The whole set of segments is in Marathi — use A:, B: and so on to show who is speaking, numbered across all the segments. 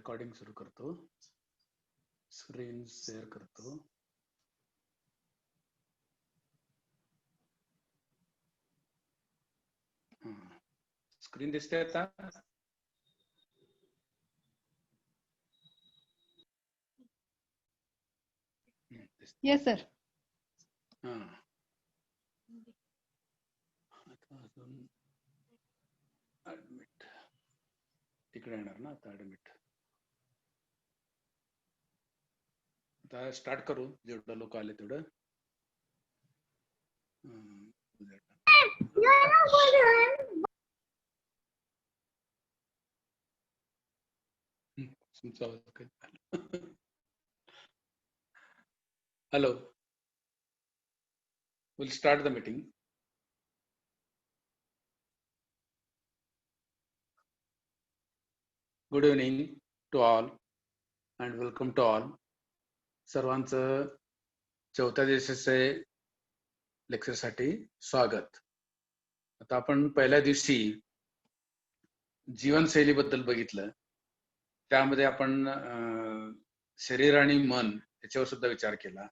A: रेकॉर्डिंग सुरू करतो. स्क्रीन शेअर करतो. स्क्रीन दिसते आता?
B: Yes sir.
A: अजून ऍडमिट तिकडे येणार ना आता. ऍडमिट आता स्टार्ट करू. जेवढं लोक आले तेवढं. Hello, we'll start the meeting. Good evening to all and welcome to all. सर्वांचं चौथ्या दिवसाचे लेक्चर साठी स्वागत. आता आपण पहिल्या दिवशी जीवनशैलीबद्दल बघितलं. त्यामध्ये आपण शरीर आणि मन याच्यावर सुद्धा विचार केला.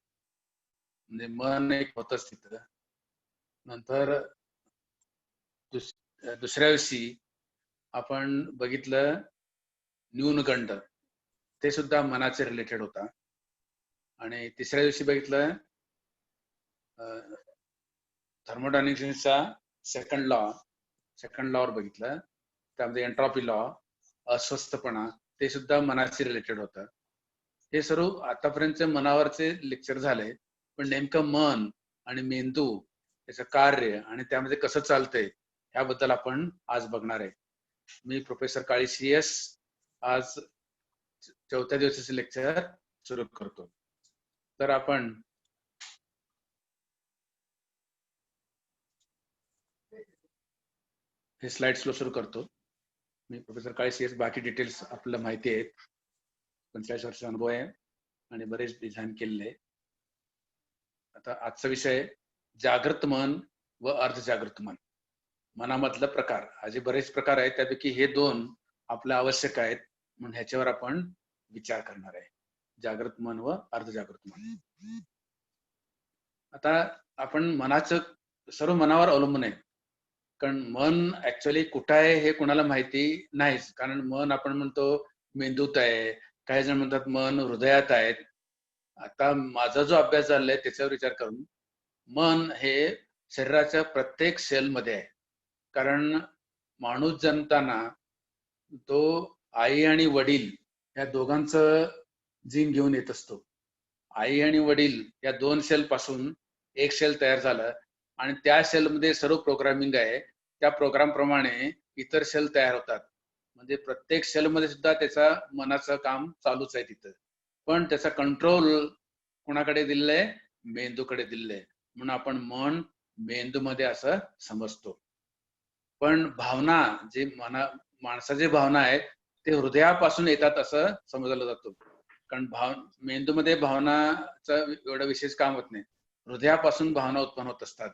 A: म्हणजे मन एक होतच तिथं. नंतर दुसऱ्या दिवशी आपण बघितलं न्यूनगंड, ते सुद्धा मनाचे रिलेटेड होता. आणि तिसऱ्या दिवशी बघितलं थर्मोडायनामिक्सचा सेकंड लॉवर बघितलं. त्यामध्ये एंट्रॉपी लॉ, अस्वस्थपणा, ते सुद्धा मनाशी रिलेटेड होतं. हे सर्व आतापर्यंत मनावरचे लेक्चर झाले. पण नेमकं मन आणि मेंदू याचं कार्य आणि त्यामध्ये कसं चालतंय ह्याबद्दल आपण आज बघणार आहे. मी प्रोफेसर काळे CS आज चौथ्या दिवसाचे लेक्चर सुरू करतो. तर आपण हे स्लाइड स्लो सुरू करतो. मी प्रोफेसर काळे CS. बाकी डिटेल्स आपल्याला माहिती आहेत. 45 वर्ष अनुभव आहे आणि बरेच डिझाईन केलेले. आता आजचा विषय जागृत मन व अर्धजागृत मन. मनामधला प्रकार. असे बरेच प्रकार आहेत, त्यापैकी हे दोन आपल्या आवश्यक आहेत म्हणून ह्याच्यावर आपण विचार करणार आहे. जागृत मन व अर्धजागृत मन. आता आपण मनाचं सर्व मनावर अवलंबून आहे. कारण मन ऍक्च्युअली कुठं आहे हे कुणाला माहिती नाहीच. कारण मन आपण म्हणतो मेंदूत आहे, काही जण म्हणतात मन हृदयात आहेत. आता माझा जो अभ्यास झालाय त्याच्यावर विचार करून मन हे शरीराच्या प्रत्येक सेलमध्ये आहे. कारण माणूस जन्मताना तो आई आणि वडील या दोघांचं जीन घेऊन येत असतो. आई आणि वडील या दोन सेल पासून एक सेल तयार झालं आणि त्या सेलमध्ये सर्व प्रोग्रामिंग आहे. त्या प्रोग्राम प्रमाणे इतर सेल तयार होतात. म्हणजे प्रत्येक सेलमध्ये सुद्धा त्याचा मनाचं काम चालूच आहे तिथं. पण त्याचा कंट्रोल कोणाकडे दिलेलं आहे? मेंदूकडे दिलेलं आहे. म्हणून आपण मन मेंदूमध्ये असं समजतो. पण भावना जे माणसाचे भावना आहेत ते हृदयापासून येतात असं समजलं जातं. कारण मेंदूमध्ये भावनाचं एवढं विशेष काम होत नाही. हृदयापासून भावना उत्पन्न होत असतात.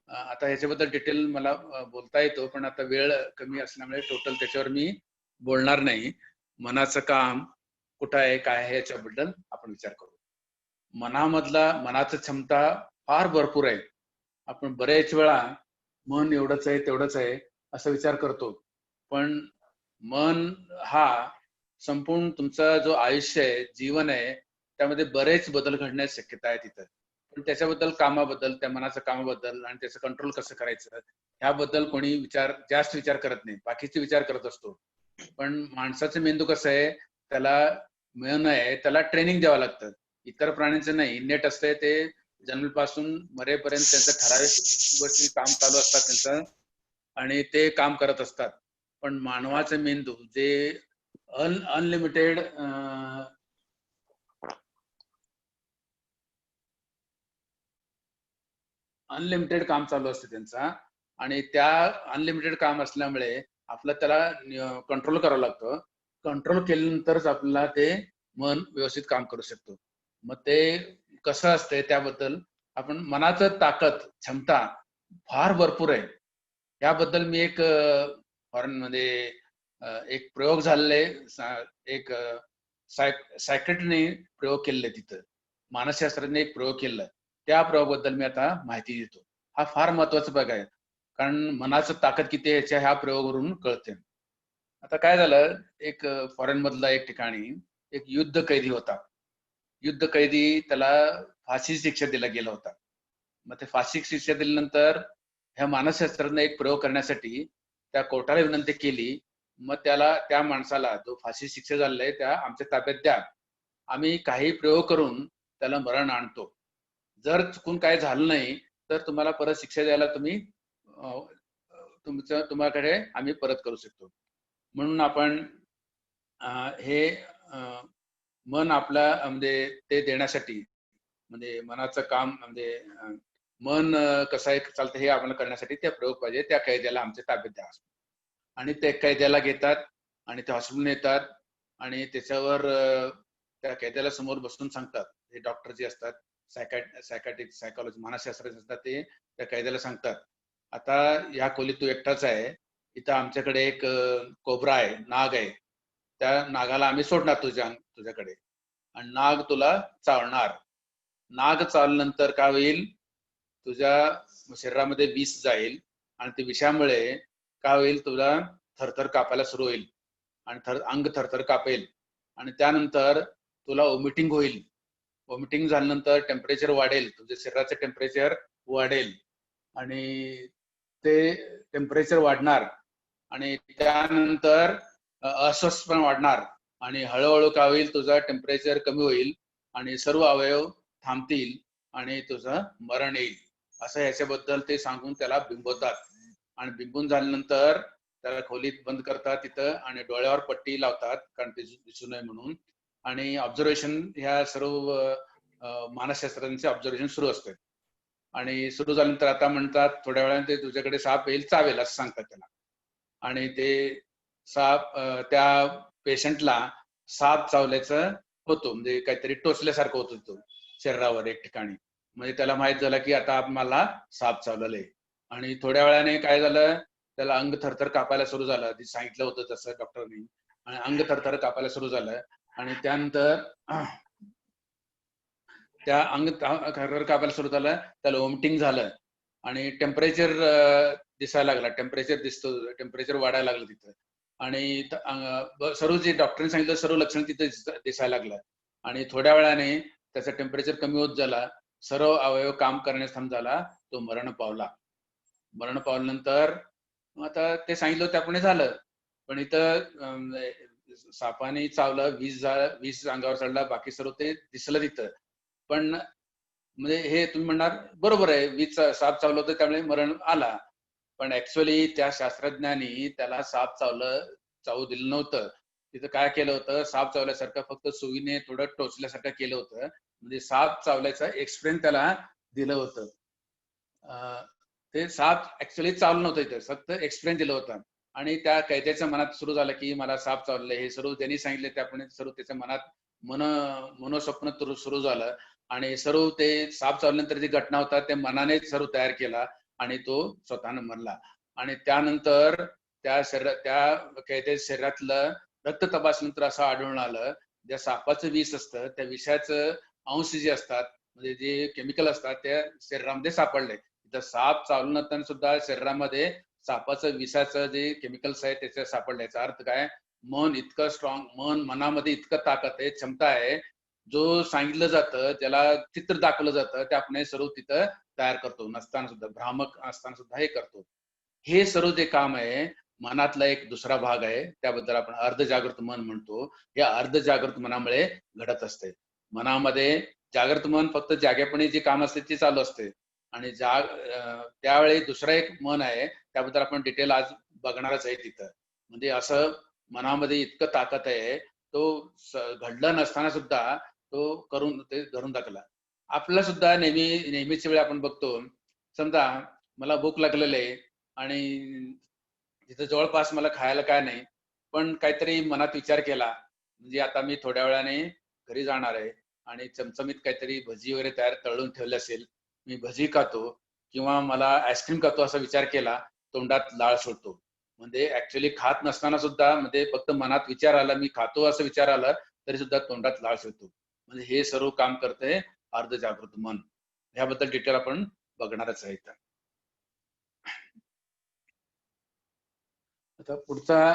A: आता ह्याच्याबद्दल डिटेल मला बोलता येतो, पण आता वेळ कमी असल्यामुळे टोटल त्याच्यावर मी बोलणार नाही. मनाचं काम कुठं आहे काय आहे याच्याबद्दल आपण विचार करू. मनाचं क्षमता फार भरपूर आहे. आपण बरेच वेळा मन एवढंच आहे तेवढंच आहे असा विचार करतो. पण मन हा संपूर्ण तुमचा जो आयुष्य आहे, जीवन आहे, त्यामध्ये बरेच बदल घडण्याची शक्यता आहे तिथं. पण त्याच्याबद्दल कामाबद्दल, त्या मनाच्या कामाबद्दल आणि त्याचं कंट्रोल कसं करायचं ह्याबद्दल कोणी जास्त विचार करत नाही. बाकीचे विचार करत असतो. पण माणसाचं मेंदू कसं आहे, त्याला मन आहे त्याला ट्रेनिंग द्यावं लागतं. इतर प्राण्यांचं नाही, इनेट असतंय. ते जन्मापासून मरेपर्यंत त्यांचं ठराविक गोष्टी काम चालू असतात त्यांचं आणि ते काम करत असतात. पण मानवाचं मेंदू जे अनलिमिटेड काम चालू असते त्यांचा आणि त्या अनलिमिटेड काम असल्यामुळे आपलं त्याला कंट्रोल करावं लागतं. कंट्रोल केल्यानंतरच आपल्याला ते मन व्यवस्थित काम करू शकतो. मग ते कसं असतंय त्याबद्दल आपण मनाचं ताकद क्षमता फार भरपूर आहे. याबद्दल मी एक फॉरेन मध्ये एक प्रयोग झालेले एक सायकॅट्रिने प्रयोग केलेले तिथं, मानसशास्त्रज्ञाने एक प्रयोग केला, त्या प्रयोगाबद्दल मी आता माहिती देतो. हा फार महत्वाचा भाग आहे, कारण मनाचं ताकद किती आहे ह्या प्रयोगावरून कळते. आता काय झालं, एक फॉरेन मधला एक ठिकाणी एक युद्ध कैदी होता. युद्ध कैदी त्याला फाशी शिक्षा दिला गेला होता. मग ते फाशी शिक्षा दिल्यानंतर ह्या मानसशास्त्राने एक प्रयोग करण्यासाठी त्या कोर्टाला विनंती केली. मग त्याला, त्या माणसाला जो फाशी शिक्षा झालेला आहे त्या आमच्या ताब्यात द्या, आम्ही काही प्रयोग करून त्याला मरण आणतो. जर चुकून काय झालं नाही तर तुम्हाला परत शिक्षा द्यायला तुम्हाकडे आम्ही परत करू शकतो. म्हणून आपण हे मन आपल्या म्हणजे ते देण्यासाठी, म्हणजे मनाचं काम म्हणजे मन कसं आहे चालतं हे आपल्याला करण्यासाठी त्या प्रयोग पाहिजे. त्या कैद्याला आमच्या ताब्यात द्या आणि ते कैद्याला घेतात आणि ते हॉस्पिटल येतात आणि त्याच्यावर त्या कैद्याला समोर बसून सांगतात, हे डॉक्टर जे असतात, सायकॅट्रिक सायकॉलॉजी मानसशास्त्राचे असतात, ते त्या कैद्याला सांगतात, आता या खोलीत तू एकटाच आहे, इथं आमच्याकडे एक कोब्रा आहे, नाग आहे, त्या नागाला आम्ही सोडणार तुझ्याकडे आणि नाग तुला चावणार. नाग चावल्यानंतर काय होईल, तुझ्या शरीरामध्ये विष जाईल आणि ते विषामुळे काय होईल, तुला थरथर कापायला सुरू होईल आणि अंग थरथर कापेल आणि त्यानंतर तुला वॉमिटिंग होईल. वॉमिटिंग झाल्यानंतर टेम्परेचर वाढेल, तुझ्या शरीराचं टेम्परेचर वाढेल आणि ते टेम्परेचर वाढणार आणि त्यानंतर अस्वस्थपणा वाढणार आणि हळूहळू काय होईल, तुझा टेम्परेचर कमी होईल आणि सर्व अवयव थांबतील आणि तुझं मरण येईल. असं याच्याबद्दल ते सांगून त्याला बिंबवतात आणि बिंबून झाल्यानंतर त्याला खोलीत बंद करतात तिथं आणि डोळ्यावर पट्टी लावतात, कारण ते दिसू नये म्हणून. आणि ऑब्झर्वेशन, ह्या सर्व मानसशास्त्रांचे ऑब्झर्वेशन सुरू असते आणि सुरू झाल्यानंतर आता म्हणतात थोड्या वेळाने ते तुझ्याकडे साप येईल, चावेल असं सांगतात त्याला. आणि ते साप, त्या पेशंटला साप चावल्याचं होतो, म्हणजे काहीतरी टोचल्यासारखं होत होतं शरीरावर एक ठिकाणी. म्हणजे त्याला माहित झालं की आता मला साप चावलेलं आहे. आणि थोड्या वेळाने काय झालं, त्याला अंग थरथर कापायला सुरू झालं, ते सांगितलं होतं तसं डॉक्टरनी, आणि अंग थरथर कापायला सुरू झालं आणि त्यानंतर त्या अंग थरथर कापायला सुरू झालं, त्याला वॉमिटिंग झालं आणि टेम्परेचर दिसायला लागला, टेम्परेचर वाढायला लागलं तिथं आणि सर्व जे डॉक्टरने सांगितलं सर्व लक्षण तिथे दिसायला लागलं आणि थोड्या वेळाने त्याचा टेम्परेचर कमी होत झाला, सर्व अवयव काम करण्यास थांब झाला, तो मरण पावला. मरण पावल्यानंतर आता ते सांगितलं त्याप्रमाणे झालं, पण इथं सापाने चावलं, विष अंगावर चढला, बाकी सर्व ते दिसलं तिथं. पण म्हणजे हे तुम्ही म्हणणार बरोबर आहे, वीज साप चावलं होतं त्यामुळे मरण आला, पण ऍक्च्युअली त्या शास्त्रज्ञांनी त्याला साप चावू दिलं नव्हतं. तिथं काय केलं होतं, साप चावल्यासारखं फक्त सुईने थोडं टोचल्यासारखं केलं होतं, म्हणजे साप चावल्याचा एक्सपिरियन्स त्याला दिलं होतं. ते साप ऍक्च्युअली चावलं नव्हतं इथं, फक्त एक्सपिरियन्स दिलं होतं. आणि त्या कैद्याच्या मनात सुरू झालं की मला साप चावलेलं, हे सर्व त्यांनी सांगितले त्याप्रमाणे सर्व त्याच्या मनात मनोस्वप्न सुरू झालं आणि सर्व ते साप चावल्यानंतर जी घटना होता त्या मनाने सर्व तयार केला आणि तो स्वतःनं मरला. आणि त्यानंतर त्या कैद्याच्या शरीरातलं रक्त तपासल्यानंतर असं आढळून आलं, ज्या सापाचं विष असतं त्या विषाचं अंश जे असतात, म्हणजे जे केमिकल असतात त्या शरीरामध्ये सापडले. तर साप चावल्यानंतर सुद्धा शरीरामध्ये सापाचं विषाचं जे केमिकल्स आहे त्याच्या सापडल्याचा अर्थ काय, मन इतकं स्ट्रॉंग, मनामध्ये इतकं ताकद आहे, क्षमता आहे, जो सांगितलं जातं त्याला चित्र दाखवलं जातं ते आपण सर्व तिथं तयार करतो, नसताना सुद्धा, भ्रामक असताना सुद्धा हे करतो. हे सर्व जे काम आहे मनातला एक दुसरा भाग आहे, त्याबद्दल आपण अर्धजागृत मन म्हणतो. या अर्धजागृत मनामुळे घडत असते. मनामध्ये जागृत मन फक्त जागेपणी जे काम असते ते चालू असते आणि त्यावेळी दुसरं एक मन आहे, त्याबद्दल आपण डिटेल आज बघणारच आहे तिथं. म्हणजे असं मनामध्ये इतकं ताकद आहे, तो घडलं नसताना सुद्धा तो ते धरून टाकला. आपल्याला सुद्धा नेहमीच्या वेळी आपण बघतो, समजा मला भूक लागलेली आहे आणि तिथं जवळपास मला खायला काय नाही, पण काहीतरी मनात विचार केला, म्हणजे आता मी थोड्या वेळाने घरी जाणार आहे आणि चमचमीत काहीतरी भजी वगैरे तळून ठेवले असेल, मी भजी खातो किंवा मला आईस्क्रीम खातो असा विचार केला, तोंडात लाळ सुटतो. म्हणजे ऍक्च्युली खात नसताना सुद्धा म्हणजे फक्त मनात विचार आला मी खातो असं विचार आला तरी सुद्धा तोंडात लाळ येतो. म्हणजे हे सर्व काम करते अर्ध जागृत मन. ह्याबद्दल डिटेल आपण बघणारच आहे. आता पुढचा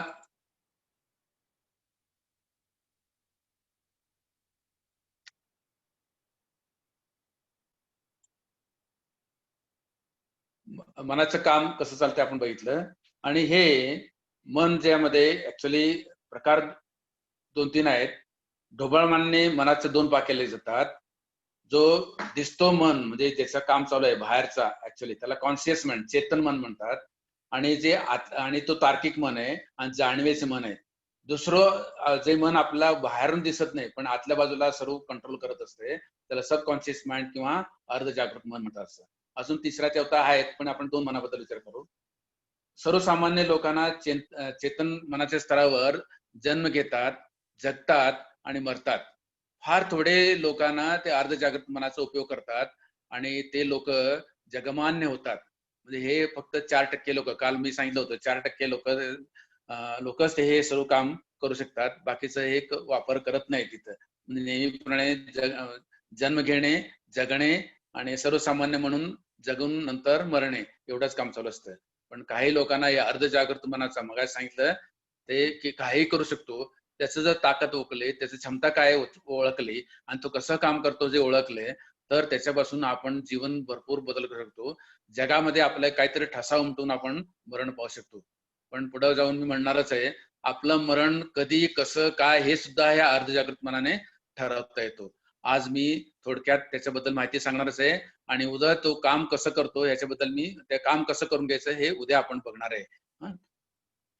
A: मनाचं काम कसं चालतंय आपण बघितलं. आणि हे मन ज्यामध्ये ऍक्च्युली प्रकार 2-3 आहेत. ढोबळ मानने मनाचे 2 भाग केले जातात. जो दिसतो मन म्हणजे ज्याचं काम चालू आहे बाहेरचा ऍक्च्युली त्याला कॉन्शियस मन चेतन मन म्हणतात. आणि जे आणि तो तार्किक मन आहे आणि जाणीवेचे मन आहे. दुसरं जे मन आपल्याला बाहेरून दिसत नाही पण आतल्या बाजूला सर्व कंट्रोल करत असते त्याला सबकॉन्शियस माइंड किंवा अर्ध जागृत मन म्हणतात. अजून तिसरा चौथा आहेत पण आपण 2 मनाबद्दल विचार करू. सर्वसामान्य लोकांना चेतन मनाच्या स्तरावर जन्म घेतात, जगतात आणि मरतात. फार थोडे लोकांना ते अर्ध जागृत मनाचा उपयोग करतात आणि ते लोक जगमान्य होतात. म्हणजे हे फक्त 4% लोक, काल मी सांगितलं होतं 4% लोकच ते हे सर्व काम करू शकतात. बाकीचं हे वापर करत नाही तिथं. म्हणजे नेहमीप्रमाणे जन्म घेणे, जगणे आणि सर्वसामान्य म्हणून जगून नंतर मरणे एवढंच काम चालू असतं. पण काही लोकांना या अर्ध जागृत मनाचा मग सांगितलं ते की काही करू शकतो. त्याचं जर ताकद ओळखली, त्याची क्षमता काय ओळखली आणि तो कसं काम करतो जे ओळखले तर त्याच्यापासून आपण जीवन भरपूर बदल करू शकतो. जगामध्ये आपल्याला काहीतरी ठसा उमटून आपण मरण पाहू शकतो. पण पुढे जाऊन मी म्हणणारच आहे आपलं मरण कधी कसं काय हे सुद्धा या अर्ध जागृत मनाने ठरवता येतो. आज मी थोडक्यात त्याच्याबद्दल माहिती सांगणारच आहे आणि उद्या तो काम कसं करतो याच्याबद्दल मी ते काम कसं करून घ्यायचं हे उद्या आपण बघणार आहे.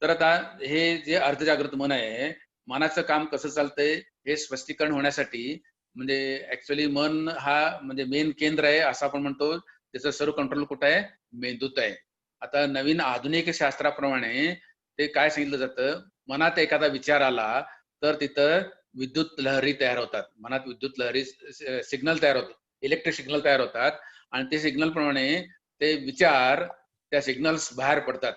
A: तर आता हे जे अर्ध जागृत मन आहे मनाचं काम कसं चालतंय हे स्पष्टीकरण होण्यासाठी म्हणजे ऍक्च्युली मन हा म्हणजे मेन केंद्र आहे असं आपण म्हणतो. त्याचं सर्व कंट्रोल कुठं आहे मेंदूत आहे. आता नवीन आधुनिक शास्त्राप्रमाणे ते काय सांगितलं जातं मनात एखादा विचार आला तर तिथं विद्युत लहरी तयार होतात. मनात विद्युत लहरी सिग्नल तयार होतात, इलेक्ट्रिक सिग्नल तयार होतात आणि ते सिग्नल प्रमाणे ते विचार त्या सिग्नल्स बाहेर पडतात.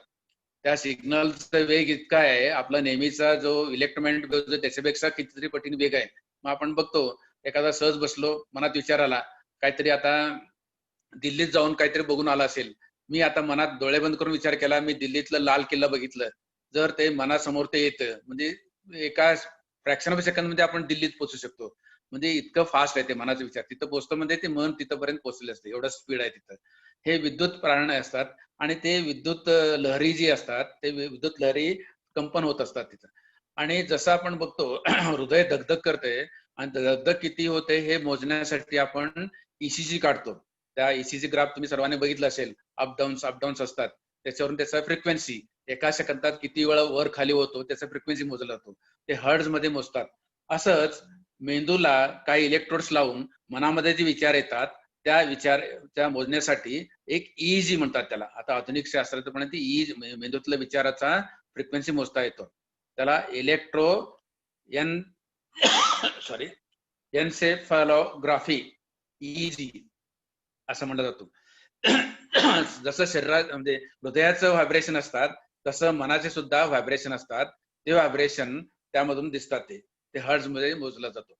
A: त्या सिग्नलचा वेग इतका आहे आपला नेहमीचा जो इलेक्ट्रोमॅग्नेटिक वेव्ह त्याच्यापेक्षा कितीतरी पटीने वेग आहे. मग आपण बघतो एखादा सहज बसलो मनात विचार आला काहीतरी आता दिल्लीत जाऊन काहीतरी बघून आला असेल. मी आता मनात डोळे बंद करून विचार केला मी दिल्लीतलं लाल किल्ला बघितलं. जर ते मनासमोर ते येतं म्हणजे एका फ्रॅक्शन ऑफ सेकंड मध्ये आपण दिल्लीत पोहोचू शकतो. म्हणजे इतकं फास्ट आहे ते मनाचा विचार तिथं पोहोचतो म्हणजे ते मन तिथपर्यंत पोहोचले असते एवढं स्पीड आहे तिथं. हे विद्युत प्राणी असतात आणि ते विद्युत लहरी जी असतात ते विद्युत लहरी कंपन होत असतात तिथं. आणि जसं आपण बघतो हृदय धगधग करते आणि धगधग किती होते हे मोजण्यासाठी आपण ईसीजी काढतो. त्या ईसीजी ग्राफ तुम्ही सर्वांनी बघितलं असेल अपडाऊन्स असतात त्याच्यावरून त्याचा फ्रिक्वेन्सी एका सेकंदात किती वेळा वर खाली होतो त्याचा फ्रिक्वेन्सी मोजला जातो. ते हर्ट्ज मध्ये मोजतात. असंच मेंदूला काही इलेक्ट्रोड्स लावून मनामध्ये जे विचार येतात त्या विचार मोजण्यासाठी एक ईईजी म्हणतात त्याला. आता आधुनिक शास्त्राप्रमाणे ती ईज मेंदूतल्या विचाराचा फ्रिक्वेन्सी मोजता येतो. त्याला इलेक्ट्रो एन सॉरी एन्सेफॅलोग्राफी ईईजी असं म्हणलं जातो. जसं शरीरात म्हणजे हृदयाचं व्हायब्रेशन असतात तसं मनाचे सुद्धा व्हायब्रेशन असतात. ते व्हायब्रेशन त्यामधून दिसतात ते हर्ट्ज मध्ये मोजलं जातो.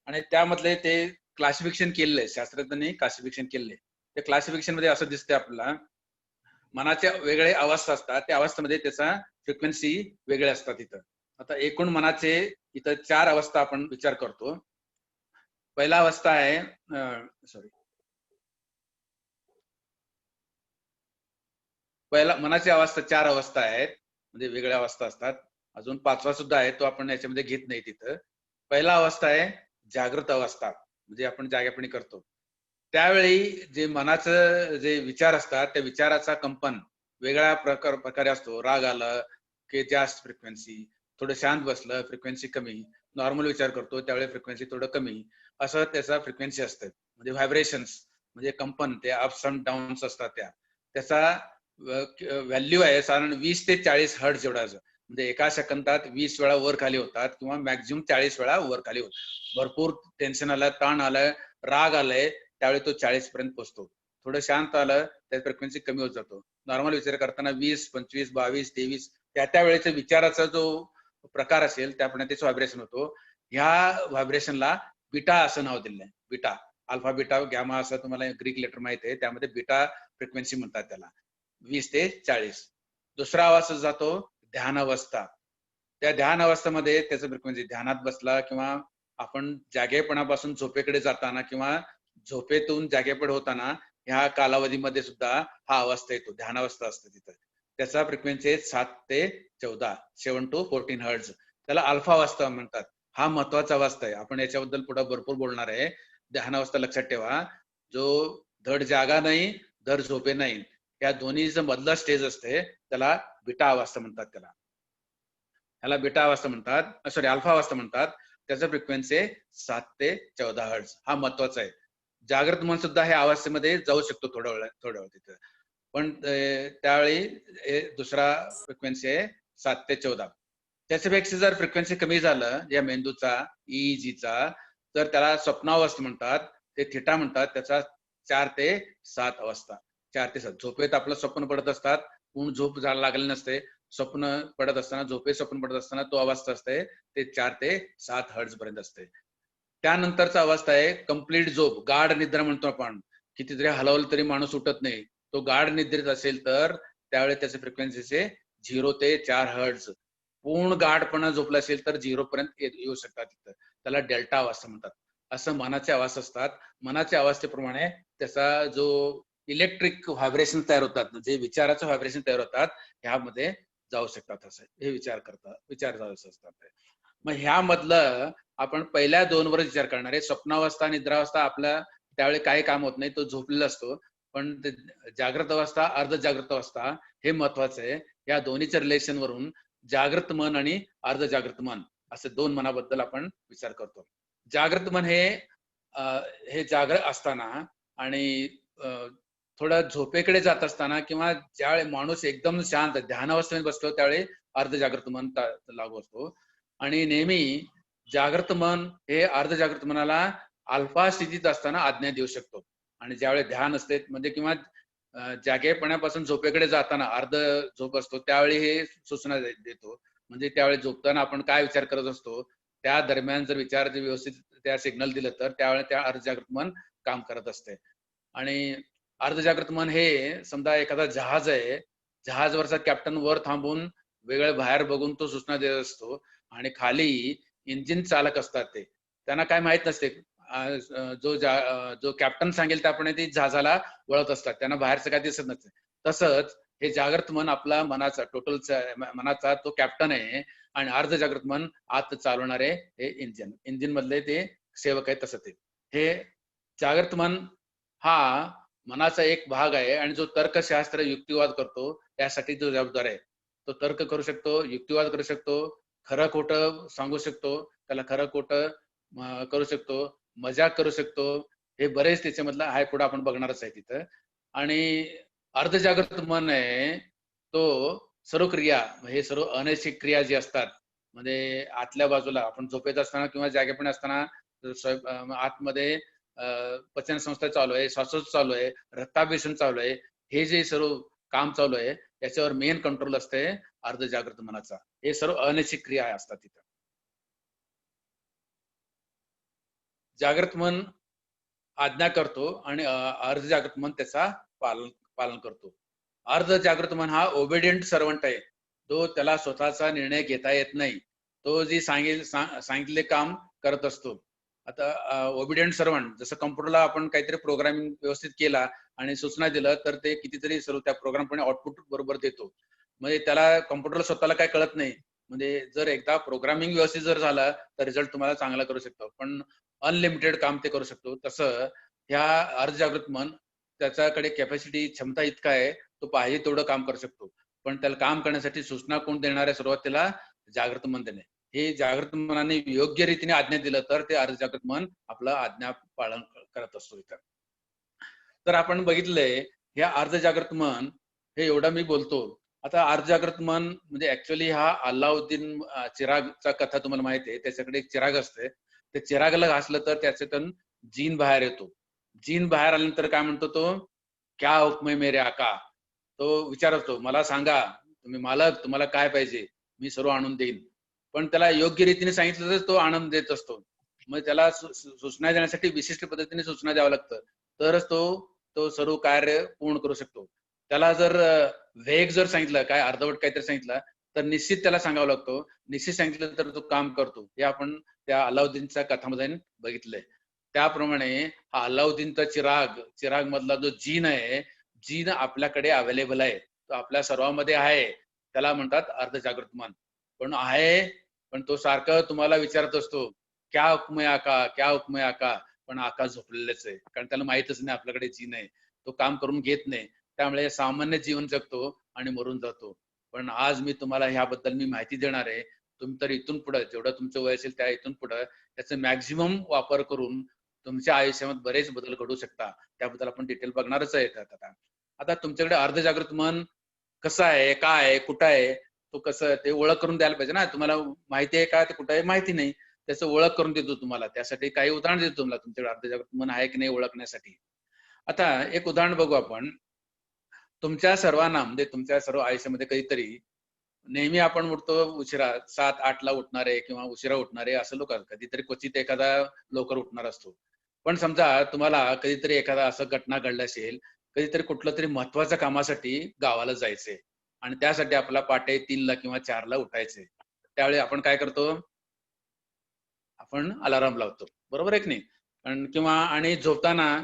A: आणि त्यामधले ते क्लासिफिकेशन केलेलं आहे शास्त्रज्ञांनी क्लासिफिकेशन केलेले. त्या क्लासिफिकेशन मध्ये असं दिसतंय आपल्याला मनाच्या वेगळे अवस्था असतात त्या अवस्थेमध्ये त्याचा फ्रिक्वेन्सी वेगळे असतात इथं. आता एकूण मनाचे इथं 4 अवस्था आपण विचार करतो. पहिला अवस्था आहे पहिला मनाची अवस्था 4 अवस्था आहेत म्हणजे वेगळ्या अवस्था असतात. अजून 5वा सुद्धा आहे तो आपण याच्यामध्ये घेत नाही तिथं. पहिला अवस्था आहे जागृत अवस्था म्हणजे आपण जागेपणी करतो. त्यावेळी जे मनाचं जे विचार असतात त्या विचाराचा कंपन वेगळ्या प्रकारे असतो. राग आला की जास्त फ्रिक्वेन्सी, थोडं शांत बसलं फ्रिक्वेन्सी कमी, नॉर्मल विचार करतो त्यावेळी फ्रिक्वेन्सी थोडं कमी, असं त्याचा फ्रिक्वेन्सी असते. म्हणजे व्हायब्रेशन्स म्हणजे कंपन ते अप्स अँड डाऊन्स असतात त्याचा व्हॅल्यू आहे साधारण 20 ते 40 हर्ट्ज एवढा. म्हणजे एका सेकंदात 20 वेळा वर खाली होतात किंवा मॅक्झिमम 40 वेळा वर खाली होतात. भरपूर टेन्शन आलं, ताण आलं, राग आलाय त्यावेळी तो 40 पर्यंत पोहोचतो. थोडं शांत आलं त्या फ्रिक्वेन्सी कमी होत जातो. नॉर्मल विचार करताना 20, 25, 22, 23 त्या वेळेचा विचाराचा जो प्रकार असेल त्याप्रमाणे त्याचं व्हायब्रेशन होतो. ह्या व्हायब्रेशनला बीटा असं नाव दिलंय. बीटा, अल्फा बीटा गॅमा असं तुम्हाला ग्रीक लेटर माहित आहे, त्यामध्ये बीटा फ्रिक्वेन्सी म्हणतात त्याला. 20 ते 40. दुसरा अवस्था जातो ध्यान अवस्था. त्या ध्यान अवस्थेमध्ये त्याचं फ्रिक्वेन्सी ध्यानात बसला किंवा आपण जागेपणापासून झोपेकडे जाताना किंवा झोपेतून जागेपड होताना ह्या कालावधीमध्ये सुद्धा हा अवस्था येतो, ध्यान अवस्था असते तिथं. त्याचा फ्रिक्वेन्सी 7 ते 14, 7 to 14 हर्ट्ज. त्याला अल्फा अवस्था म्हणतात. हा महत्वाचा अवस्था आहे. आपण याच्याबद्दल पुढे भरपूर बोलणार आहे. ध्यान अवस्था लक्षात ठेवा. जो धड जागा नाही, धड झोपे नाही, या दोन्हीचं मधला स्टेज असते त्याला बीटा अवस्था म्हणतात. त्याला बीटा अवस्था म्हणतात, सॉरी अल्फा अवस्था म्हणतात. त्याचा फ्रिक्वेन्सी 7 ते 14 हर्ट्ज. हा महत्वाचा आहे. जागृत मन सुद्धा ह्या अवस्थेमध्ये जाऊ शकतो थोड्या वेळ तिथं, पण त्यावेळी दुसरा फ्रिक्वेन्सी आहे 7 ते 14. त्याच्यापेक्षा जर फ्रिक्वेन्सी कमी झालं या मेंदूचा ईईजीचा, तर त्याला स्वप्नावस्था म्हणतात. ते थिटा म्हणतात. त्याचा 4 ते 7 अवस्था. 4 ते 7 झोपेत आपलं स्वप्न पडत असतात, पूर्ण झोप लागली नसते, स्वप्न पडत असताना, झोपेत स्वप्न पडत असताना तो अवस्था असते, ते 4 ते 7 हर्ट्ज पर्यंत असते. त्यानंतरचा अवस्था आहे कंप्लीट झोप, गाढ निद्रा म्हणतो आपण. कितीतरी हलवलं तरी माणूस उठत नाही. तो गाढ निद्रेत असेल तर त्यावेळी त्याचे फ्रिक्वेन्सीचे 0 ते 4 हर्ट्ज. पूर्ण गाढपणा झोपला असेल तर 0 पर्यंत येऊ शकतात तिथं. त्याला डेल्टा अवस्था म्हणतात. असं मनाचे अवस्था असतात. मनाच्या अवस्थेप्रमाणे त्याचा जो इलेक्ट्रिक व्हायब्रेशन तयार होतात, जे विचाराचं व्हायब्रेशन तयार होतात, ह्यामध्ये जाऊ शकतात. असं हे विचार जाऊ असतात. मग ह्यामधलं आपण पहिल्या 2 वर विचार करणार आहे. स्वप्नावस्था, निद्रावस्था आपल्या त्यावेळी काही काम होत नाही, तो झोपलेला असतो. पण जागृत अवस्था, अर्ध जागृत अवस्था हे महत्वाचं आहे. या दोन्हीच्या रिलेशन वरून जागृत मन आणि अर्ध जागृत मन असे 2 मनाबद्दल आपण विचार करतो. जागृत मन हे जागृत असताना आणि थोडं झोपेकडे जात असताना किंवा ज्यावेळी माणूस एकदम शांत ध्यान अवस्थेत बसतो त्यावेळी अर्ध जागृत मन लागू असतो. आणि नेहमी जागृत मन हे अर्ध जागृत मनाला अल्फा स्थितीत असताना आज्ञा देऊ शकतो. आणि ज्यावेळी ध्यान असते म्हणजे किंवा जागेपणापासून झोपेकडे जाताना अर्ध झोप असतो त्यावेळी हे सूचना देतो. म्हणजे त्यावेळी झोपताना आपण काय विचार करत असतो, त्या दरम्यान जर विचार व्यवस्थित त्या सिग्नल दिलं तर त्यावेळी त्या अर्ध जागृत मन काम करत असते. आणि अर्ध जागृत मन हे समजा एखादा जहाज आहे, जहाजवरचा कॅप्टन वर थांबून वेगळं बाहेर बघून तो सूचना देत असतो आणि खाली इंजिन चालक असतात ते त्यांना काय माहित नसते. जो कॅप्टन सांगेल त्याप्रमाणे ते जहाजाला वळत असतात, त्यांना बाहेरचं काय दिसत नसते. तसंच हे जागृत मन आपला मनाचा मनाचा तो कॅप्टन आहे आणि अर्ध जागृत मन आत चालवणारे हे इंजिन मधले ते सेवक आहे. तसं ते हे जागृत मन हा मनाचा एक भाग आहे आणि जो तर्कशास्त्र युक्तिवाद करतो त्यासाठी जो जबाबदार आहे. तो तर्क करू शकतो, युक्तिवाद करू शकतो, खरं खोटं सांगू शकतो, त्याला खरं खोटं करू शकतो, मजाक करू शकतो. हे बरेच त्याच्यामधलं आहे, पुढे आपण बघणारच आहे तिथं. आणि अर्धजागृत मन आहे तो सर्व क्रिया, हे सर्व अनैच्छिक क्रिया जी असतात म्हणजे आतल्या बाजूला आपण झोपेत असताना किंवा जागेपण असताना आतमध्ये पचन संस्था चालू आहे, श्वासोच्छ्वास चालू आहे, रक्ताभिसरण चालू आहे, हे जे सर्व काम चालू आहे याच्यावर मेन कंट्रोल असते अर्ध जागृत मनाचा. हे सर्व अनैच्छिक क्रिया असतात तिथं. जागृत मन आज्ञा करतो आणि अर्ध जागृत मन त्याचा पालन करतो. अर्ध जागृत मन हा ओबेडियंट सर्वंट आहे, तो त्याला स्वतःचा निर्णय घेता येत नाही, तो जी सांगितले काम करत असतो. आता ओबेडियंट सर्वंट जसं कम्प्युटरला आपण काहीतरी प्रोग्रामिंग व्यवस्थित केला आणि सूचना दिलं तर ते कितीतरी सर्व त्या प्रोग्राम पण आउटपुट बरोबर देतो. म्हणजे त्याला कम्प्युटरला स्वतःला काय कळत नाही. म्हणजे जर एकदा प्रोग्रामिंग व्यवस्थित जर झाला तर रिझल्ट तुम्हाला चांगला करू शकतो, पण अनलिमिटेड काम ते करू शकतो. तसं ह्या अर्ध जागृत मन त्याच्याकडे कॅपॅसिटी क्षमता इतका आहे, तो पाहिजे तेवढं काम करू शकतो. पण त्याला काम करण्यासाठी सूचना कोण देणार आहे, सुरुवातीला जागृत मन देणे. हे जागृत मनाने योग्य रीतीने आज्ञा दिलं तर ते अर्ध जागृत मन आपलं आज्ञा पालन करत असतो इथं. तर आपण बघितलंय ह्या अर्ध जागृत मन हे एवढं मी बोलतो. आता अर्ध जागृत मन म्हणजे ऍक्च्युअली हा अल्लाउद्दीन चिरागचा कथा तुम्हाला माहिती आहे, त्याच्याकडे एक चिराग असते. ते चिरागला घासलं तर त्याच्यातून जीन बाहेर येतो. जीन बाहेर आल्यानंतर काय म्हणतो तो, क्या हुक्म है मेरे आका, तो विचारतो मला सांगा तुम्ही मालक, तुम्हाला काय पाहिजे, मी सर्व आणून देईन. पण त्याला योग्य रीतीने सांगितलं तर तो आनंद देत असतो. मग त्याला सूचना देण्यासाठी विशिष्ट पद्धतीने सूचना द्यावं लागतं, तरच तो सर्व कार्य पूर्ण करू शकतो. त्याला जर वेग जर सांगितलं, काय अर्धवट काहीतरी सांगितलं, तर निश्चित त्याला सांगावं लागतो. निश्चित सांगितलं तर तो काम करतो. हे आपण त्या अलाउद्दीनच्या कथामध्ये बघितलंय. त्याप्रमाणे हा अलाउद्दीनचा चिराग मधला जो जीन आहे, जीन आपल्याकडे अवेलेबल आहे, तो आपल्या सर्वांमध्ये आहे. त्याला म्हणतात अर्धजागृत मन. पण तो सारखं तुम्हाला विचारत असतो, क्या हुक्म है आका, क्या हुक्म है आका. पण आका झोपलेलेच आहे, कारण त्याला माहितच नाही आपल्याकडे जीन आहे. तो काम करून घेत नाही. त्यामुळे सामान्य जीवन जगतो आणि मरून जातो. पण आज मी तुम्हाला ह्याबद्दल मी माहिती देणार आहे. तुम्ही तर इथून पुढे जेवढं तुमचं वय असेल त्या इथून पुढे त्याचा मॅक्झिमम वापर करून तुमच्या आयुष्यामध्ये बरेच बदल घडू शकता. त्याबद्दल आपण डिटेल बघणारच आहे आता तुमच्याकडे अर्धजागृत मन कसं आहे, काय आहे, कुठं आहे, तो कसं ते ओळख करून द्यायला पाहिजे ना. तुम्हाला माहिती आहे का ते कुठं आहे माहिती नाही, त्याचं ओळख करून देतो तुम्हाला. त्यासाठी काही उदाहरण देतो तुम्हाला तुमच्याकडे अर्धजागृत मन आहे की नाही ओळखण्यासाठी. आता एक उदाहरण बघू आपण. तुमच्या सर्वांना म्हणजे तुमच्या सर्व आयुष्यामध्ये कधीतरी नेहमी आपण उठतो उशिरा, 7-8 ला उठणारे किंवा उशिरा उठणारे असं लोक, कधीतरी क्वचित एखादा लवकर उठणार असतो. पण समजा तुम्हाला कधीतरी एखादा असं घटना घडली असेल, कधीतरी कुठलं तरी महत्वाच्या कामासाठी गावाला जायचंय आणि त्यासाठी आपला पहाटे 3 ला किंवा 4 ला उठायचंय. त्यावेळी आपण काय करतो, आपण अलार्म लावतो, बरोबर आहे की नाही. किंवा आणि झोपताना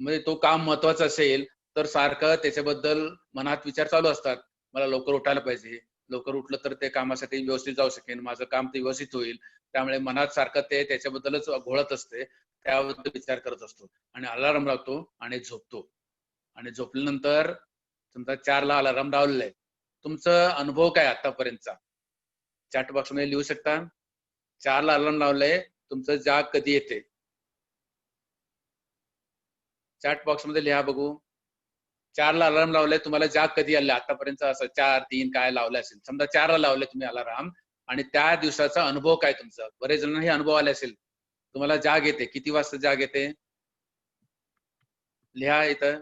A: म्हणजे तो काम महत्वाचं असेल तर सारखं त्याच्याबद्दल मनात विचार चालू असतात, मला लवकर उठायला पाहिजे, लवकर उठलं तर ते कामासाठी व्यवस्थित जाऊ शकेन, माझं काम ते व्यवस्थित होईल. त्यामुळे मनात सारखं ते त्याच्याबद्दलच घोळत असते, त्याबद्दल विचार करत असतो आणि अलार्म लावतो आणि झोपतो. आणि झोपल्यानंतर समजा 4 ला अलार्म लावलेला तुमचा अनुभव काय आतापर्यंतचा चॅट बॉक्स मध्ये लिहू शकता. 4 ला अलार्म लावलंय, तुमचं जाग कधी येते चॅट बॉक्स मध्ये लिहा बघू. 4 ला अलार्म लावलाय, तुम्हाला जाग कधी आली आतापर्यंत, असं 4-3 काय लावलं असेल. समजा 4 ला लावले तुम्ही अलार्म आणि त्या दिवसाचा अनुभव काय तुमचा. बरेच जणांना हे अनुभव आले असेल. तुम्हाला जाग येते, किती वाजता जाग येते लिहा इथं.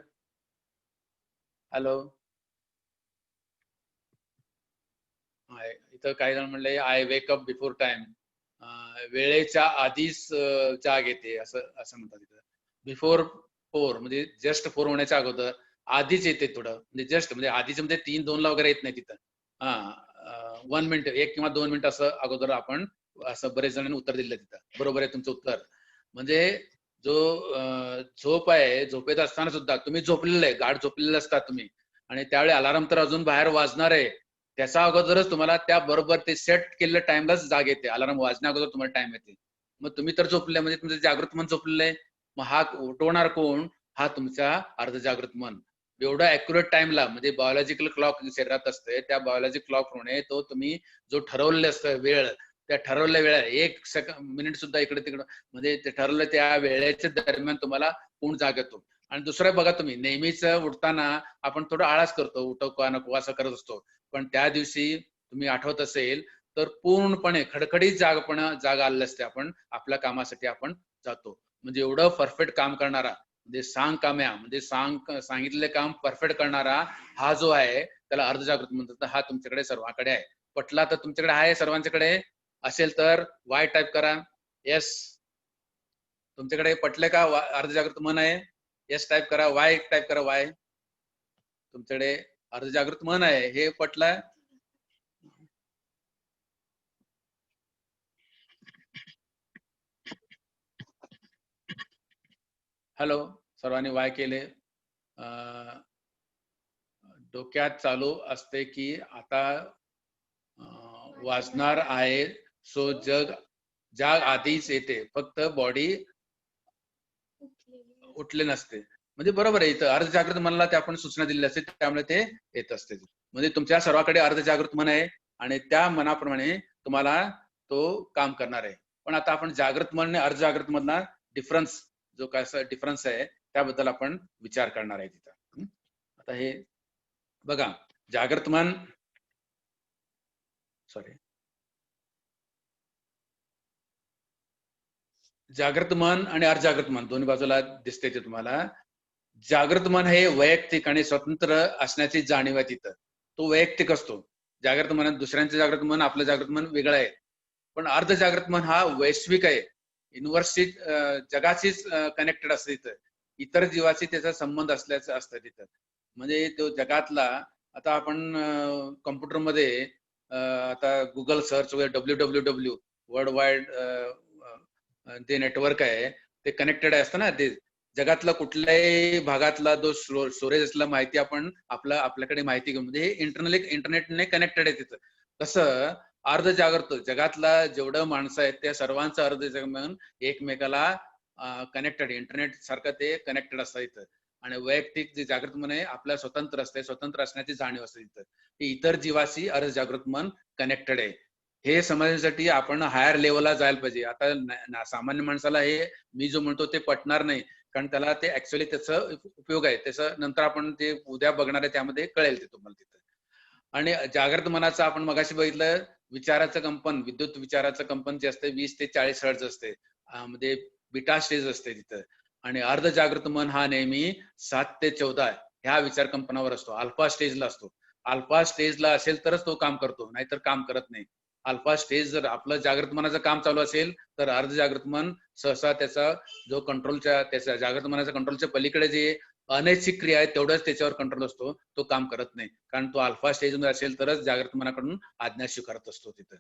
A: हॅलो, इथं काही जण म्हणले I wake up before time, वेळेच्या आधीच जाग येते असं असं म्हणतात. तिथं बिफोर 4 म्हणजे जस्ट 4 होण्याच्या अगोदर आधीच येते थोडं, म्हणजे जस्ट म्हणजे आधीच म्हणजे 3-2 ला वगैरे येत नाही तिथं. 1 मिनिट 1 किंवा 2 मिनिट असं अगोदर आपण असं बरेच जणांनी उत्तर दिलं तिथं. बरोबर आहे तुमचं उत्तर. म्हणजे जो झोप आहे, झोपेत असताना सुद्धा तुम्ही झोपलेले, गाढ झोपलेले असतात तुम्ही आणि त्यावेळी अलार्म तर अजून बाहेर वाजणार आहे, त्याच्या अगोदरच तुम्हाला त्या बरोबर ते सेट केलेल्या टाइमलाच जाग येते. अलार्म वाजण्या अगोदर तुम्हाला टाइम येते. मग तुम्ही तर झोपले, म्हणजे तुमचं जागृत मन झोपलेलं आहे. मग हा उठवणार कोण, हा तुमचा अर्धजागृत मन. एवढं अॅक्युरेट टाइमला म्हणजे बायोलॉजिकल क्लॉक शरीरात असते, त्या बायोलॉजिकल क्लॉक प्रमाणे तो तुम्ही जो ठरवलेलं असतं वेळ, त्या ठरवलेल्या वेळा 1 मिनिट सुद्धा इकडे तिकडे म्हणजे ते ठरवलं त्या वेळेच्या दरम्यान तुम्हाला पूर्ण जाग येतो. आणि दुसरं बघा, तुम्ही नेहमीच उठताना आपण थोडं आळस करतो, उठव का नको असं करत असतो. पण त्या दिवशी तुम्ही आठवत असेल तर पूर्णपणे खडखडीत जाग आलेली असते. आपण आपल्या कामासाठी आपण जातो. म्हणजे एवढं परफेक्ट काम करणारा, म्हणजे सांगितलेले काम परफेक्ट करणारा हा जो आहे त्याला अर्धजागृत म्हणतात. हा तुमच्याकडे सर्वांकडे आहे. पटला तर तुमच्याकडे आहे, सर्वांच्याकडे असेल तर वाय टाईप करा. येस, तुमच्याकडे पटले का अर्धजागृत मन आहे? येस टाईप करा. वाय टाईप करा. वाय तुमच्याकडे अर्धजागृत मन आहे हे पटलं. हॅलो, सर्वांनी वाय केले. डोक्यात चालू असते की आता वाजणार आहे, सो जाग आधीच येते, फक्त बॉडी उठले नसते. म्हणजे बरोबर आहे, इथं अर्धजागृत मनाला ते आपण सूचना दिलेली असते, त्यामुळे ते येत असते. म्हणजे तुमच्या सर्वांकडे अर्धजागृत मन आहे आणि त्या मनाप्रमाणे तुम्हाला तो काम करणार आहे. पण आता आपण जागृत मन आणि अर्धजागृत मधला डिफरन्स, जो काय डिफरन्स आहे त्याबद्दल आपण विचार करणार आहे तिथं. आता हे बघा, जागृत मन, सॉरी, जागृत मन आणि अर्धजागृत मन दोन्ही बाजूला दिसते ते तुम्हाला. जागृत मन हे वैयक्तिक आणि स्वतंत्र असण्याची जाणीव आहे तिथं. तो वैयक्तिक असतो. जागृत मन, दुसऱ्यांचं जागृत मन, आपलं जागृत मन वेगळं आहे. पण अर्ध जागृत मन हा वैश्विक आहे, युनिव्हर्सशी जगाशीच कनेक्टेड असतं तिथं, इतर जीवाशी त्याचा संबंध असल्याचं असतं तिथं. म्हणजे तो जगातला, आता आपण कॉम्प्युटरमध्ये आता गुगल सर्च वगैरे WWW वर्ल्ड वाईड ते नेटवर्क आहे ते कनेक्टेड असतं ना, ते जगातला कुठल्याही भागातला जो स्टोरेज असलेला माहिती आपण आपल्याकडे माहिती घेऊन, म्हणजे हे इंटरनेटने कनेक्टेड आहे तिथं. तसं अर्ध जागृत जगातला जेवढं माणसं आहेत त्या सर्वांचं अर्ध जग म्हणून एकमेकाला कनेक्टेड, इंटरनेट सारखं ते कनेक्टेड असतं इथं. आणि वैयक्तिक जे जागृत मन आहे आपल्या स्वतंत्र असते, स्वतंत्र असण्याची जाणीव असते इथं. इतर जीवाशी अर्ध जागृत मन कनेक्टेड आहे. हे समजण्यासाठी आपण हायर लेवलला जायला पाहिजे. आता सामान्य माणसाला हे मी जो म्हणतो ते पटणार नाही, कारण त्याला ते ऍक्च्युअली त्याचं उपयोग आहे, त्याचं नंतर आपण ते उद्या बघणार आहे, त्यामध्ये कळेल ते तुम्हाला तिथं. आणि जागृत मनाचं आपण मगाशी बघितलं, विचाराचं कंपन, विद्युत विचाराचं कंपन जे असते 20 ते 40 हर्ट्ज असते, म्हणजे बीटा स्टेज असते तिथं. आणि अर्ध जागृत मन हा नेहमी 7 ते 14 ह्या विचार कंपनावर असतो, अल्फा स्टेजला असतो. अल्फा स्टेजला असेल तरच तो काम करतो, नाहीतर काम करत नाही. अल्फा स्टेज जर आपलं जागृत मनाचं काम चालू असेल तर अर्ध जागृत मन सहसा त्याचा जो कंट्रोलच्या, त्याच्या जागृत मनाच्या कंट्रोलच्या पलीकडे जे अनैच्छिक क्रिया आहे तेवढंच त्याच्यावर कंट्रोल असतो, तो काम करत नाही. कारण तो अल्फा स्टेजमध्ये असेल तरच जागृत मनाकडून आज्ञा स्वीकारत असतो तिथं.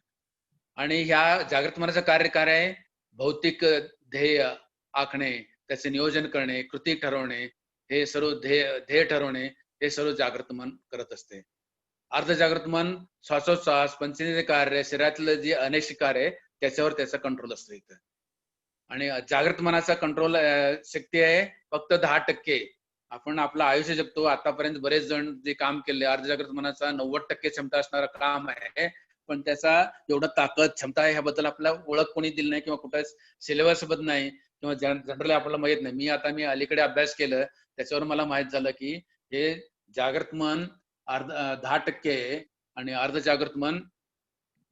A: आणि ह्या जागृत मनाचं कार्य काय आहे? भौतिक ध्येय आखणे, त्याचे नियोजन करणे, कृती ठरवणे, हे सर्व ध्येय ठरवणे, हे सर्व जागृत मन करत असते. अर्ध जागृत मन श्वासोच्छ्वास, पंचेंद्रिय कार्य, शरीरातलं जे अनैच्छिक कार्य आहे त्याच्यावर त्याचा कंट्रोल असतो इथं. आणि जागृत मनाचा कंट्रोल शक्ती आहे फक्त 10%. आपण आपलं आयुष्य जगतो, आतापर्यंत बरेच जण जे काम केले, अर्ध जागृत मनाचा 90% क्षमता असणारं काम आहे, पण त्याचा एवढं ताकद क्षमता आहे ह्याबद्दल आपल्याला ओळख कोणी दिली नाही, किंवा कुठं सिलेबस बद्दल नाही, किंवा जनरली आपल्याला माहित नाही. मी अलीकडे अभ्यास केलं, त्याच्यावर मला माहित झालं की हे जागृत मन 10% आहे आणि अर्ध जागृत मन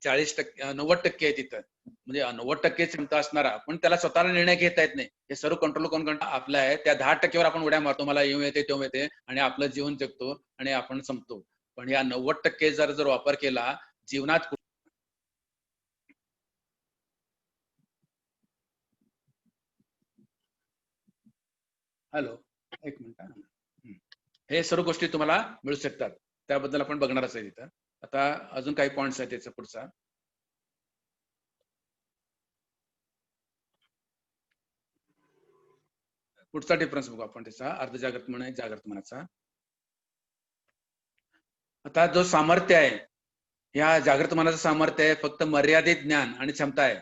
A: 40%, 90% आहे तिथं. म्हणजे 90% क्षमता असणारा, पण त्याला स्वतःला निर्णय घेता येत नाही. हे सर्व कंट्रोल कोण करतो? आपलं आहे. त्या 10% वर आपण उड्या मारतो, मला येऊ येते तेव्हा येते, आणि आपलं जीवन जगतो आणि आपण संपतो. पण या 90% जर वापर केला जीवनात. हॅलो, एक मिनिट. हे सर्व गोष्टी तुम्हाला मिळू शकतात, त्याबद्दल आपण बघणारच आहे तिथं. आता अजून काही पॉइंट्स आहेत त्याचा पुढचा. पुढचा डिफरन्स बघू आपण त्याचा, अर्ध जागृत मन आणि जागृत मनाचा. आता जो सामर्थ्य आहे, या जागृत मनाचं सामर्थ्य आहे फक्त मर्यादित ज्ञान आणि क्षमता आहे.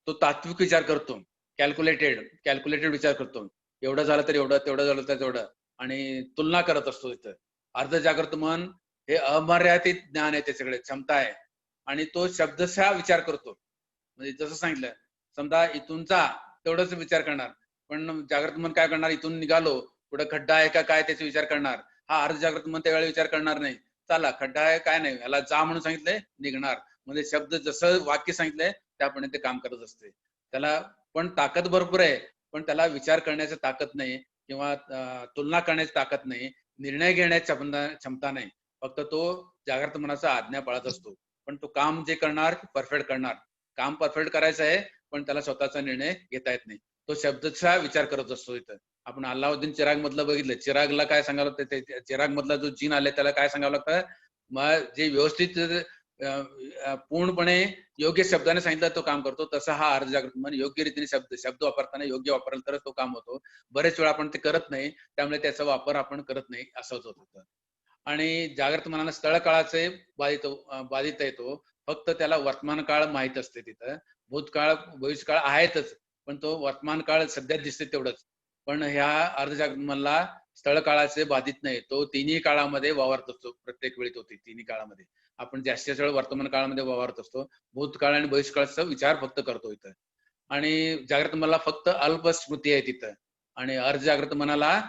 A: तो तात्विक विचार करतो, कॅल्क्युलेटेड विचार करतो. एवढं झालं तर एवढं, तेवढं झालं तर तेवढं, आणि तुलना करत असतो इथं. अर्ध जागृत मन हे अमर्यादित ज्ञान आहे, त्याच्याकडे क्षमता आहे, आणि तो शब्दशः विचार करतो. म्हणजे जसं सांगितलं, समजा इथून जा तेवढंच विचार करणार, पण जागृत मन काय करणार? इथून निघालो, पुढे खड्डा आहे का काय त्याचा विचार करणार. हा अर्ध जागृत मन त्यावेळी विचार करणार नाही. चला खड्डा आहे काय नाही, याला जा म्हणून सांगितलंय, निघणार. म्हणजे शब्द जसं वाक्य सांगितलंय त्याप्रमाणे ते काम करत असते. त्याला पण ताकद भरपूर आहे, पण त्याला विचार करण्याची ताकद नाही, किंवा तुलना करण्याची ताकद नाही, निर्णय घेण्याची क्षमता नाही. फक्त तो जागृत मनाचा आज्ञा पाळत असतो, पण तो काम जे करणार परफेक्ट करणार. काम परफेक्ट करायचं आहे, पण त्याला स्वतःचा निर्णय घेता येत नाही. तो शब्दचा विचार करत असतो इथं. आपण अल्लाउद्दीन चिराग मधलं बघितलं, चिरागला काय सांगावं लागतं? चिराग मधला जो जीन आलाय त्याला काय सांगावं लागतं? मग जे व्यवस्थित पूर्णपणे योग्य शब्दाने सांगितलं तो काम करतो. तसा हा अर्ध जागृत मन योग्य रीतीने शब्द वापरताना योग्य वापरला तरच तो काम होतो. बरेच वेळा आपण ते करत नाही, त्यामुळे त्याचा वापर आपण करत नाही, असंच होत होतं. आणि जागृत मनाला स्थळ काळाचे बाधित येतो. फक्त त्याला वर्तमान काळ माहित असते तिथं. भूतकाळ भविष्यकाळ आहेतच, पण तो वर्तमान काळ सध्या दिसते तेवढंच. पण ह्या अर्ध जागृत मनाला स्थळ काळाचे बाधित नाही, तो तिन्ही काळामध्ये वावरत असतो. प्रत्येक वेळी तो तिन्ही काळामध्ये आपण जास्तीत वेळ वर्तमान काळामध्ये वावरत असतो. भूतकाळ आणि भविष्यकाळाचा विचार फक्त करतो इथं. आणि जागृत मनाला फक्त अल्प स्मृती आहे तिथं, आणि अर्ध जागृत मनाला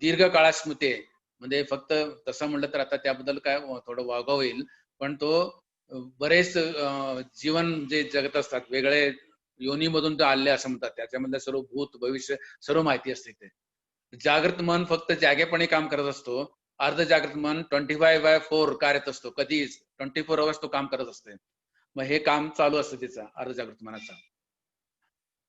A: दीर्घ काळा स्मृती आहे. म्हणजे फक्त तसं म्हटलं तर आता त्याबद्दल काय थोडं वागा होईल, पण तो बरेच जीवन जे जगत असतात, वेगळे योनीमधून ते आले असं म्हणतात, त्याच्यामधलं सर्व भूत भविष्य सर्व माहिती असते ते. जागृत मन फक्त जागेपणे काम करत असतो, अर्ध जागृत मन 25/4 कार्यरत असतो, कधीच 24 आवर्स तो काम करत असते. मग हे काम चालू असतं तिचं अर्ध जागृत मनाचं.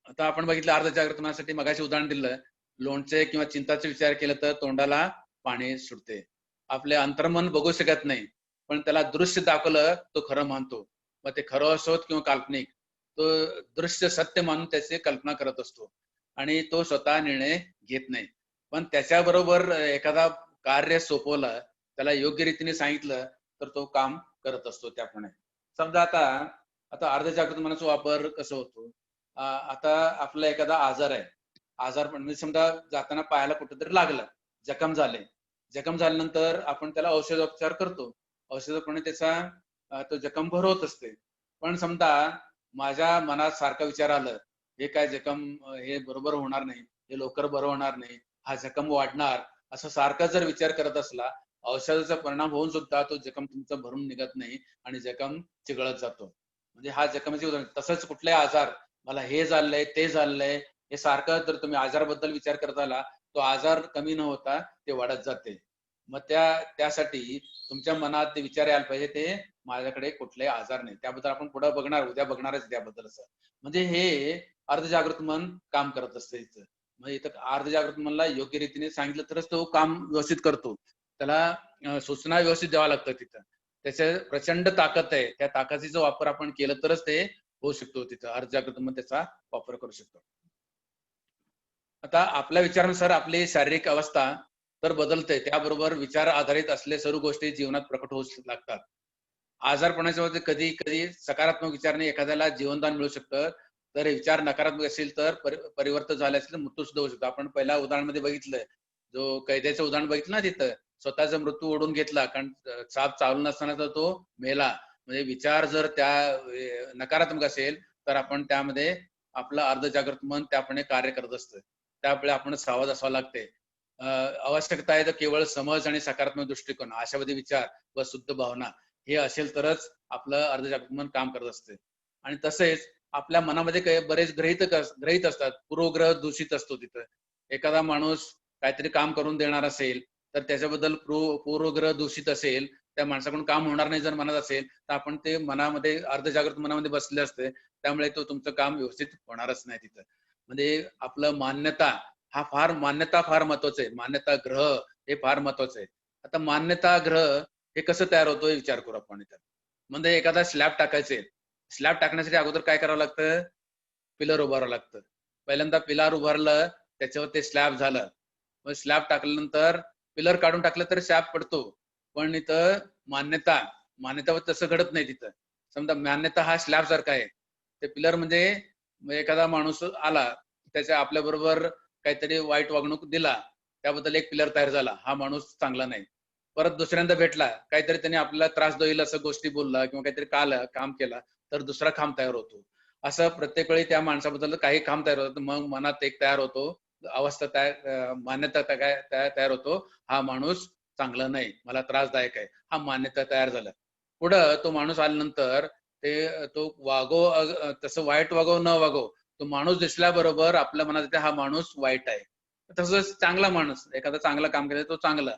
A: आता आपण बघितलं अर्ध जागृत मनासाठी मगाशी उदाहरण दिलं, लोणचे किंवा चिंताचे विचार केलं तर तोंडाला पाणी सुटते. आपले अंतर्मन बघू शकत नाही, पण त्याला दृश्य दाखवलं तो खरं मानतो. मग ते खरं असोत किंवा काल्पनिक, तो दृश्य सत्य मानून त्याची कल्पना करत असतो आणि तो स्वतः निर्णय घेत नाही. पण त्याच्याबरोबर एखादा कार्य सोपवलं, त्याला योग्य रीतीने सांगितलं तर तो काम करत असतो त्याप्रमाणे. समजा आता आता अर्ध जागृत मनाचा वापर कसं होतो, आता आपला एखादा आजार आहे, आजार म्हणजे समजा जाताना पायाला कुठेतरी लागलं, जखम झाल्यानंतर आपण त्याला औषधोपचार करतो. औषधाप्रमाणे त्याचा तो जखम भरवत असते. पण समजा माझ्या मनात सारखा विचार आलं, हे काय जखम हे बरोबर होणार नाही, हे लवकर बरं होणार नाही, हा जखम वाढणार, असं सारखा जर विचार करत असला, औषधाचा परिणाम होऊन सुद्धा तो जखम तुमचा भरून निघत नाही आणि जखम चिघळत जातो. म्हणजे हा जखमेचे उदाहरण. तसंच कुठलाही आजार, मला हे झालंय ते झालंय, हे सारखं जर तुम्ही आजाराबद्दल विचार करत आला, तो आजार कमी न होता ते वाढत जाते. मग त्यासाठी तुमच्या मनात ते विचार यायला पाहिजे, ते माझ्याकडे कुठलाही आजार नाही. त्याबद्दल आपण पुढे बघणार, उद्या बघणारच त्याबद्दल. असं म्हणजे हे अर्ध जागृत मन काम करत असतं इथं. म्हणजे इथं अर्ध जागृत मनला योग्य रीतीने सांगितलं तरच तो काम व्यवस्थित करतो. त्याला सूचना व्यवस्थित द्यावा लागतं तिथं. त्याच्या प्रचंड ताकद आहे, त्या ताकदीचा वापर आपण केलं तरच ते होऊ शकतो. तिथं अर्ध जागृत मन त्याचा वापर करू शकतो. आता आपल्या विचारानुसार आपली शारीरिक अवस्था तर बदलते, त्याबरोबर विचार आधारित असलेल्या सर्व गोष्टी जीवनात प्रकट होऊ लागतात. आजारपणाच्या मध्ये कधी कधी सकारात्मक विचाराने एखाद्याला जीवनदान मिळू शकतं, तर विचार नकारात्मक असेल तर परिवर्तन झाले असेल तर मृत्यू सुद्धा होऊ शकतो. आपण पहिल्या उदाहरणामध्ये बघितलंय, जो कैद्याचं उदाहरण बघितलं ना, तिथं स्वतःचा मृत्यू ओढून घेतला कारण साप चालू नसताना तर तो मेला. म्हणजे विचार जर त्या नकारात्मक असेल तर आपण त्यामध्ये आपलं अर्ध जागृत मन त्याप्रमाणे कार्य करत असतं. त्यावेळी आपण सावध असावं लागते. आवश्यकता आहे तर केवळ समज आणि सकारात्मक दृष्टिकोन, आशावादी विचार व शुद्ध भावना हे असेल तरच आपलं अर्ध जागृत मन काम करत असते. आणि तसेच आपल्या मनामध्ये काही बरेच ग्रहित असतात, पूर्वग्रह दूषित असतो. तिथं एखादा माणूस काहीतरी काम करून देणार असेल तर त्याच्याबद्दल पूर्वग्रह दूषित असेल, त्या माणसाकडून काम होणार नाही जर मनात असेल तर आपण ते मनामध्ये अर्ध जागृत मनामध्ये बसले असते, त्यामुळे तो तुमचं काम व्यवस्थित होणारच नाही तिथं. म्हणजे आपलं मान्यता मान्यता फार महत्वाचं आहे. मान्यता ग्रह हे फार महत्वाचं आहे. आता मान्यता ग्रह हे कसं तयार होतो हे विचार करू आपण इथं. म्हणजे एखादा स्लॅब टाकायचे, स्लॅब टाकण्यासाठी अगोदर काय करावं लागतं, पिलर उभारावं लागतं. पहिल्यांदा पिलर उभारलं, त्याच्यावर ते स्लॅब झालं. मग स्लॅब टाकल्यानंतर पिलर काढून टाकलं तर स्लॅब पडतो. पण इथं मान्यतावर तसं घडत नाही. तिथं समजा मान्यता हा स्लॅब सारखा आहे. ते पिलर म्हणजे एखादा माणूस आला, त्याच्या आपल्या बरोबर काहीतरी वाईट वागणूक दिला, त्याबद्दल एक पिलर तयार झाला, हा माणूस चांगला नाही. परत दुसऱ्यांदा भेटला, काहीतरी त्याने आपल्याला त्रास देईल असं गोष्टी बोलला किंवा काहीतरी काम केला, तर दुसरा खांब तयार होतो. असं प्रत्येक वेळी त्या माणसाबद्दल काही खांब तयार होतं. मग मनात एक तयार होतो, अवस्था मान्यता तयार होतो, हा माणूस चांगला नाही, मला त्रासदायक आहे, हा मान्यता तयार झाला. पुढं तो माणूस आल्यानंतर तो तसं वाईट वागो न वागो, तो माणूस दिसल्याबरोबर आपल्या मनात येते हा माणूस वाईट आहे. तसंच चांगला माणूस एखादा चांगला काम केलं तो चांगला,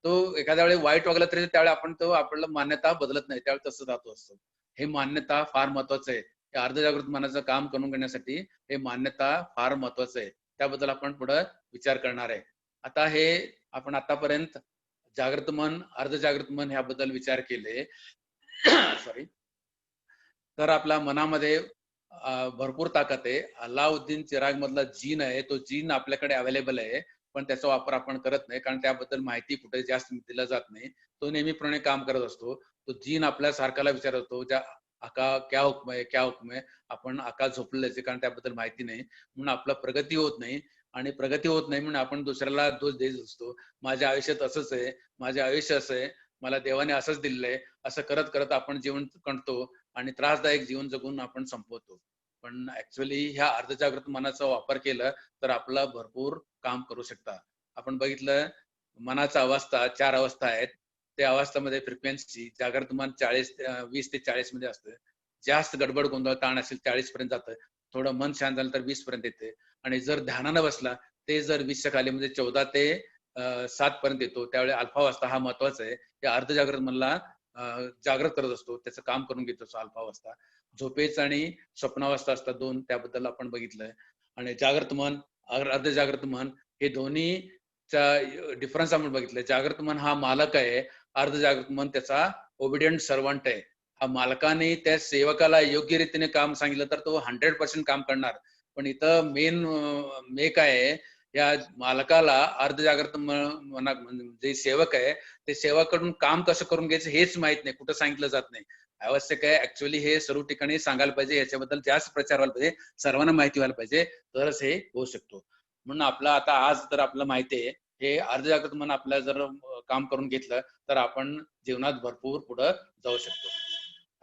A: तो एखाद्या वेळी वाईट वागला तरी त्यावेळी आपण तो आपल्याला मान्यता बदलत नाही, त्यावेळी तसं राहतो असतो. हे मान्यता फार महत्वाचं आहे. हे अर्ध जागृत मनाचं काम करून घेण्यासाठी हे मान्यता फार महत्वाचं आहे. त्याबद्दल आपण पुढे विचार करणार आहे. आता हे आपण आतापर्यंत जागृत मन, अर्ध जागृत मन ह्याबद्दल विचार केले. सॉरी. तर आपल्या मनामध्ये भरपूर ताकद आहे. अल्लाउद्दीन चिराग मधला जीन आहे, तो जीन आपल्याकडे अवेलेबल आहे, पण त्याचा वापर आपण करत नाही कारण त्याबद्दल माहिती कुठे जास्त दिलं जात नाही. तो नेहमीप्रमाणे काम करत असतो. तो जीन आपल्या सारखाला विचारतो, ज्या आका क्या हुक्म है, क्या हुक्म है, आपण आका झोपलेले कारण त्याबद्दल माहिती नाही, म्हणून आपला प्रगती होत नाही. आणि प्रगती होत नाही म्हणून आपण दुसऱ्याला दोष देत असतो. माझ्या आयुष्यात असंच आहे, माझे आयुष्य असं आहे, मला देवाने असंच दिलंय, असं करत करत आपण जीवन कंटतो आणि त्रासदायक जीवन जगून आपण संपवतो. पण ऍक्च्युअली ह्या अर्धजागृत मनाचा वापर केला तर आपला भरपूर काम करू शकता. आपण बघितलं, मनाचा अवस्था 4 अवस्था आहेत. त्या अवस्थेमध्ये फ्रिक्वेन्सी जागृत मन 20 ते 40 मध्ये असतं. जास्त गडबड गोंधळ ताण असेल 40 पर्यंत जातं. थोडं मन शांत झालं तर 20 पर्यंत येते. आणि जर ध्यानानं बसला ते जर 20च्या खाली म्हणजे 14 ते 7 पर्यंत येतो त्यावेळी अल्फा अवस्था हा महत्वाचा आहे. या अर्धजागृत मनला जागृत करत असतो, त्याचं काम करून घेतो अल्फा अवस्था. झोपेचं आणि स्वप्नावस्था असतात 2, त्याबद्दल आपण बघितलंय. आणि जागृत मन, अर्धजागृत मन हे दोन्हीचा डिफरन्स आपण बघितलाय. जागृत मन हा मालक आहे, अर्धजागृत मन त्याचा ओबिडियंट सर्वंट आहे. हा मालकाने त्या सेवकाला योग्य रीतीने काम सांगितलं तर तो 100% काम करणार. पण इथं मे काय आहे, या मालकाला अर्धजागृत मना जे सेवक आहे ते सेवकाकडून काम कसं करून घ्यायचं हेच माहित नाही, कुठं सांगितलं जात नाही. आवश्यक आहे ऍक्च्युअली हे सर्व ठिकाणी सांगायला पाहिजे, याच्याबद्दल जास्त प्रचार व्हायला पाहिजे, सर्वांना माहिती व्हायला पाहिजे, तरच हे होऊ शकतो. म्हणून आपलं आता आज तर आपलं माहिती आहे हे अर्धजागृत मन आपल्याला जर काम करून घेतलं तर आपण जीवनात भरपूर पुढं जाऊ शकतो.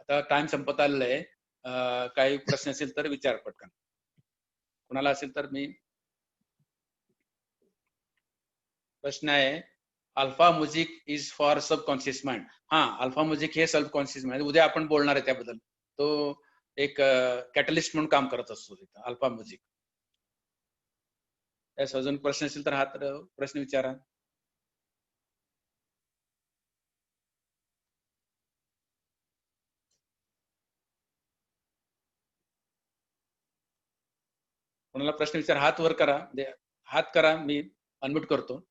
A: आता टाइम संपत आलेला आहे. काही प्रश्न असेल तर विचार पटकन, कुणाला असेल तर. मी प्रश्न आहे, alpha music is for subconscious mind. हा, अल्फा म्युझिक हे सबकॉन्शियस माइंड, उद्या आपण बोलणार आहे त्याबद्दल. तो एक कॅटलिस्ट म्हणून काम करत असतो तिथं अल्फा म्युझिक. त्यास अजून प्रश्न असेल तर हा तर प्रश्न विचारा. कोणाला प्रश्न विचार, हात वर करा, हात करा, मी अनम्यूट करतो.